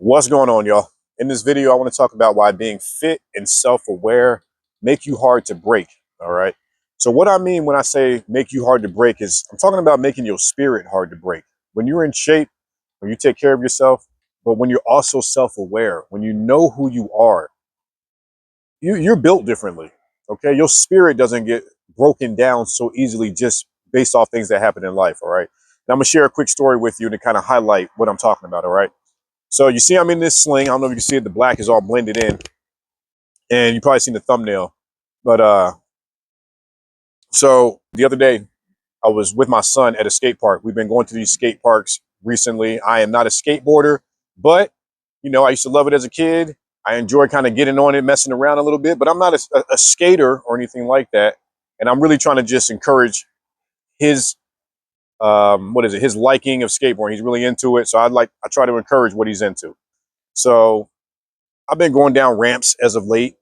What's going on, y'all? In this video, I want to talk about why being fit and self-aware make you hard to break. All right. So what I mean when I say make you hard to break is I'm talking about making your spirit hard to break. When you're in shape, when you take care of yourself, but when you're also self-aware, when you know who you are, you're built differently. Okay. Your spirit doesn't get broken down so easily just based off things that happen in life. All right. Now I'm gonna share a quick story with you to kind of highlight what I'm talking about. All right. So you see I'm in this sling. I don't know if you can see it. The black is all blended in. And you probably seen the thumbnail. But so the other day I was with my son at a skate park. We've been going to these skate parks recently. I am not a skateboarder, but I used to love it as a kid. I enjoy kind of getting on it, messing around a little bit, but I'm not a skater or anything like that. And I'm really trying to just encourage his his liking of skateboarding. He's really into it. So I try to encourage what he's into. So I've been going down ramps as of late,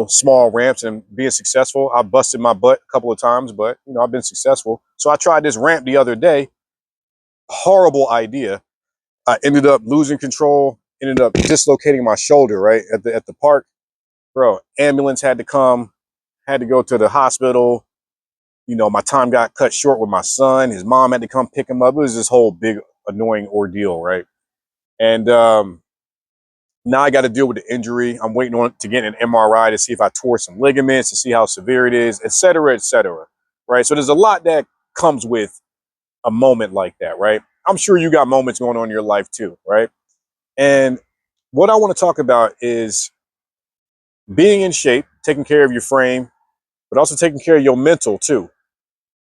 small ramps and being successful. I busted my butt a couple of times, but I've been successful. So I tried this ramp the other day. Horrible idea. I ended up losing control, ended up dislocating my shoulder, right? At the park. Bro, ambulance had to come, had to go to the hospital. My time got cut short with my son. His mom had to come pick him up. It was this whole big annoying ordeal, right? And now I got to deal with the injury. I'm waiting on to get an MRI to see if I tore some ligaments, to see how severe it is, et cetera, right? So there's a lot that comes with a moment like that, right? I'm sure you got moments going on in your life too, right? And what I want to talk about is being in shape, taking care of your frame, but also taking care of your mental too.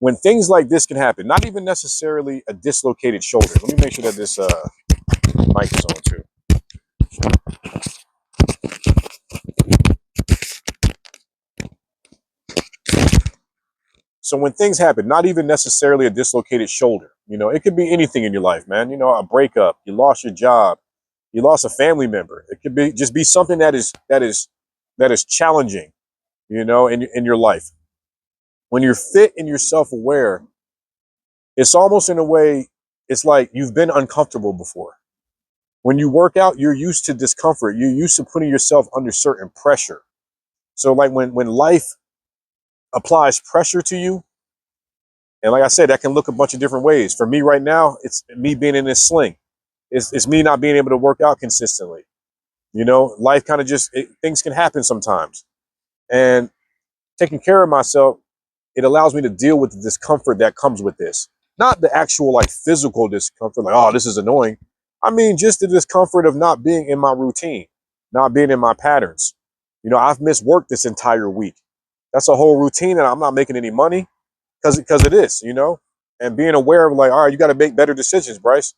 When things like this can happen, not even necessarily a dislocated shoulder. Let me make sure that this mic is on too. So when things happen, not even necessarily a dislocated shoulder, it could be anything in your life, man. A breakup, you lost your job, you lost a family member. It could be just be something that is challenging, in your life. When you're fit and you're self-aware, it's almost in a way, it's like you've been uncomfortable before. When you work out, you're used to discomfort. You're used to putting yourself under certain pressure. So like when life applies pressure to you, and like I said, that can look a bunch of different ways. For me right now, it's me being in this sling. It's me not being able to work out consistently. Life kind of things can happen sometimes. And taking care of myself, it allows me to deal with the discomfort that comes with this. Not the actual like physical discomfort, like, oh, this is annoying. I mean, just the discomfort of not being in my routine, not being in my patterns. I've missed work this entire week. That's a whole routine and I'm not making any money because it is, and being aware of like, all right, you got to make better decisions, Bryce.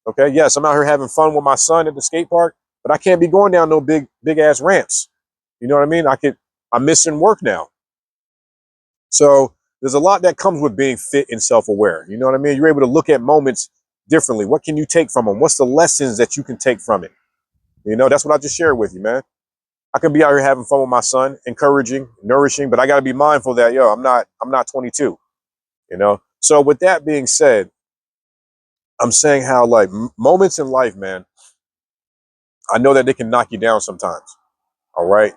Okay. Yes, I'm out here having fun with my son at the skate park, but I can't be going down no big ass ramps. You know what I mean? I'm missing work now. So there's a lot that comes with being fit and self-aware. You know what I mean? You're able to look at moments differently. What can you take from them? What's the lessons that you can take from it? That's what I just shared with you, man. I can be out here having fun with my son, encouraging, nourishing, but I got to be mindful that, I'm not 22, So with that being said, I'm saying how like moments in life, man, I know that they can knock you down sometimes. All right.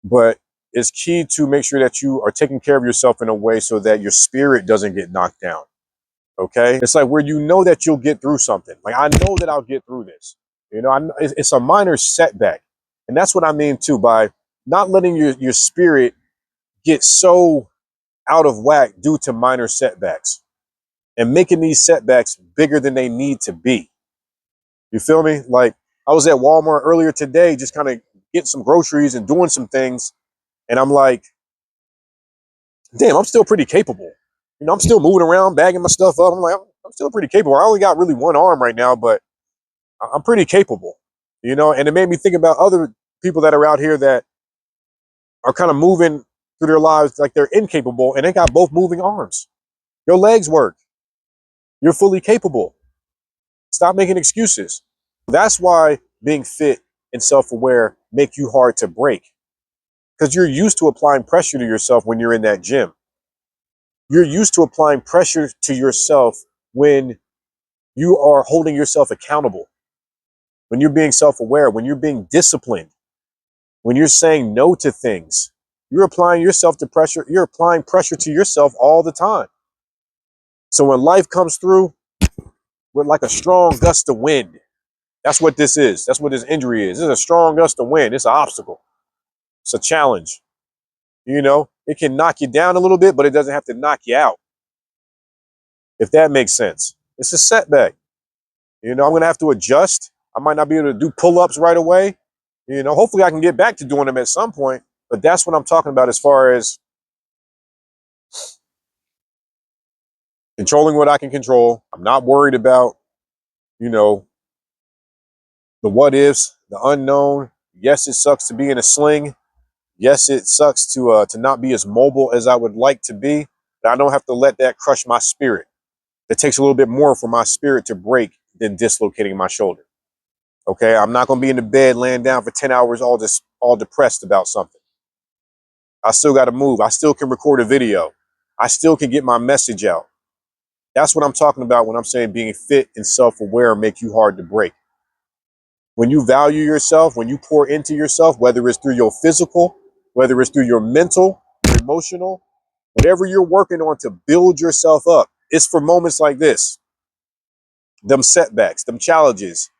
But it's key to make sure that you are taking care of yourself in a way so that your spirit doesn't get knocked down. Okay. It's like where that you'll get through something. Like, I know that I'll get through this. It's a minor setback. And that's what I mean too, by not letting your spirit get so out of whack due to minor setbacks and making these setbacks bigger than they need to be. You feel me? Like, I was at Walmart earlier today, just kind of getting some groceries and doing some things. And I'm like, damn, I'm still pretty capable. I'm still moving around, bagging my stuff up. I'm like, I'm still pretty capable. I only got really one arm right now, but I'm pretty capable, and it made me think about other people that are out here that are kind of moving through their lives like they're incapable and they got both moving arms. Your legs work. You're fully capable. Stop making excuses. That's why being fit and self-aware make you hard to break, because you're used to applying pressure to yourself when you're in that gym. You're used to applying pressure to yourself when you are holding yourself accountable, when you're being self-aware, when you're being disciplined, when you're saying no to things, you're applying yourself to pressure. You're applying pressure to yourself all the time. So when life comes through with like a strong gust of wind, that's what this is. That's what this injury is. This is a strong gust of wind. It's an obstacle. It's a challenge. You know, it can knock you down a little bit, but it doesn't have to knock you out, if that makes sense. It's a setback. You know, I'm going to have to adjust. I might not be able to do pull-ups right away. You know, hopefully I can get back to doing them at some point. But that's what I'm talking about as far as controlling what I can control. I'm not worried about, you know, the what ifs, the unknown. Yes, it sucks to be in a sling. Yes, it sucks to not be as mobile as I would like to be. But I don't have to let that crush my spirit. It takes a little bit more for my spirit to break than dislocating my shoulder. Okay, I'm not going to be in the bed laying down for 10 hours all depressed about something. I still got to move. I still can record a video. I still can get my message out. That's what I'm talking about when I'm saying being fit and self-aware make you hard to break. When you value yourself, when you pour into yourself, whether it's through your physical, whether it's through your mental, your emotional, whatever you're working on to build yourself up, it's for moments like this. Them setbacks, them challenges,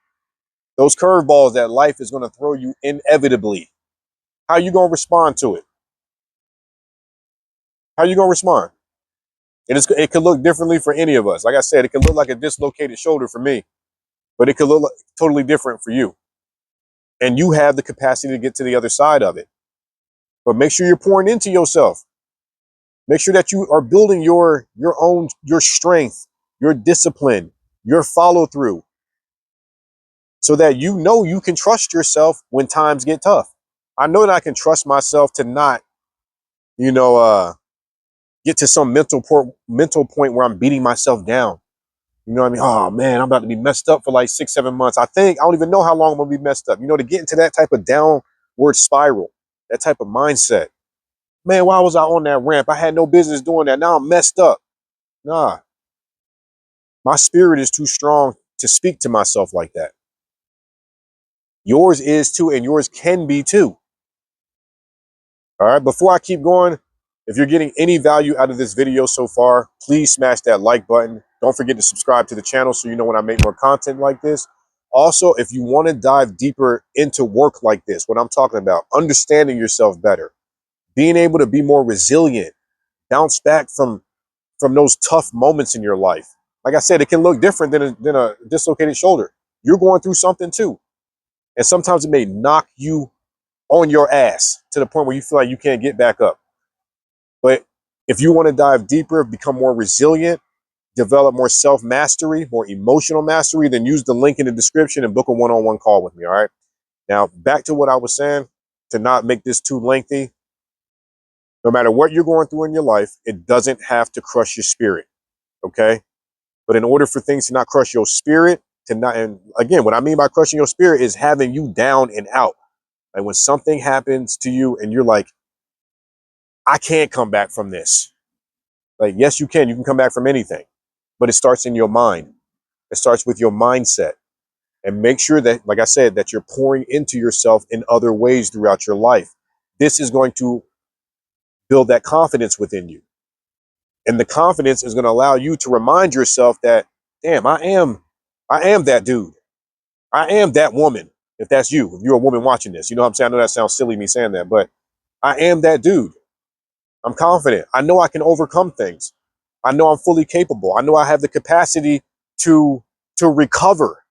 those curveballs that life is going to throw you inevitably. How you going to respond to it? How you going to respond? It could look differently for any of us. Like I said, it could look like a dislocated shoulder for me, but it could look like totally different for you. And you have the capacity to get to the other side of it. But make sure you're pouring into yourself. Make sure that you are building your strength, your discipline, your follow through, so that you know you can trust yourself when times get tough. I know that I can trust myself to not, you know, get to some mental point where I'm beating myself down. You know what I mean? Oh man, I'm about to be messed up for like 6, 7 months. I don't even know how long I'm gonna be messed up. You know, to get into that type of downward spiral, that type of mindset. Man, why was I on that ramp? I had no business doing that. Now I'm messed up. Nah, my spirit is too strong to speak to myself like that. Yours is too, and yours can be too. All right, before I keep going, if you're getting any value out of this video so far, please smash that like button. Don't forget to subscribe to the channel so you know when I make more content like this. Also, if you want to dive deeper into work like this, what I'm talking about, understanding yourself better, being able to be more resilient, bounce back from those tough moments in your life. Like I said, it can look different than a dislocated shoulder. You're going through something too. And sometimes it may knock you on your ass to the point where you feel like you can't get back up. But if you want to dive deeper, become more resilient, develop more self-mastery, more emotional mastery, then use the link in the description and book a one-on-one call with me, all right? Now, back to what I was saying, to not make this too lengthy. No matter what you're going through in your life, it doesn't have to crush your spirit, okay? But in order for things to not crush your spirit, and again, what I mean by crushing your spirit is having you down and out. Like when something happens to you and you're like, I can't come back from this. Like, yes, you can. You can come back from anything, but it starts in your mind. It starts with your mindset. And make sure that, like I said, that you're pouring into yourself in other ways throughout your life. This is going to build that confidence within you. And the confidence is going to allow you to remind yourself that, damn, I am that dude. I am that woman. If that's you, if you're a woman watching this, you know what I'm saying? I know that sounds silly me saying that, but I am that dude. I'm confident. I know I can overcome things. I know I'm fully capable. I know I have the capacity to recover,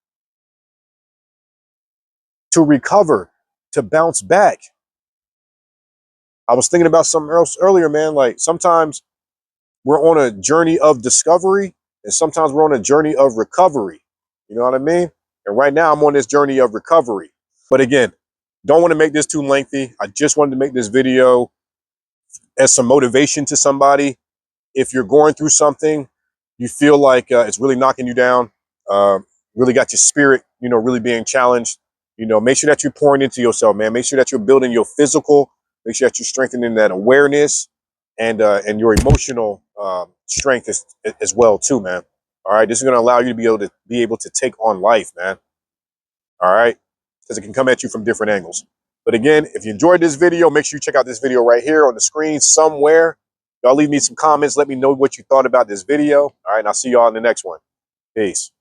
to bounce back. I was thinking about something else earlier, man. Like sometimes we're on a journey of discovery and sometimes we're on a journey of recovery. You know what I mean? And right now I'm on this journey of recovery. But again, don't want to make this too lengthy. I just wanted to make this video as some motivation to somebody. If you're going through something, you feel like it's really knocking you down, uh, really got your spirit, you know, really being challenged, you know, make sure that you're pouring into yourself, man. Make sure that you're building your physical, make sure that you're strengthening that awareness and your emotional strength as well too, man. All right, this is going to allow you to be able to take on life, man. All right, because it can come at you from different angles. But again, if you enjoyed this video, make sure you check out this video right here on the screen somewhere. Y'all leave me some comments. Let me know what you thought about this video. All right, and I'll see y'all in the next one. Peace.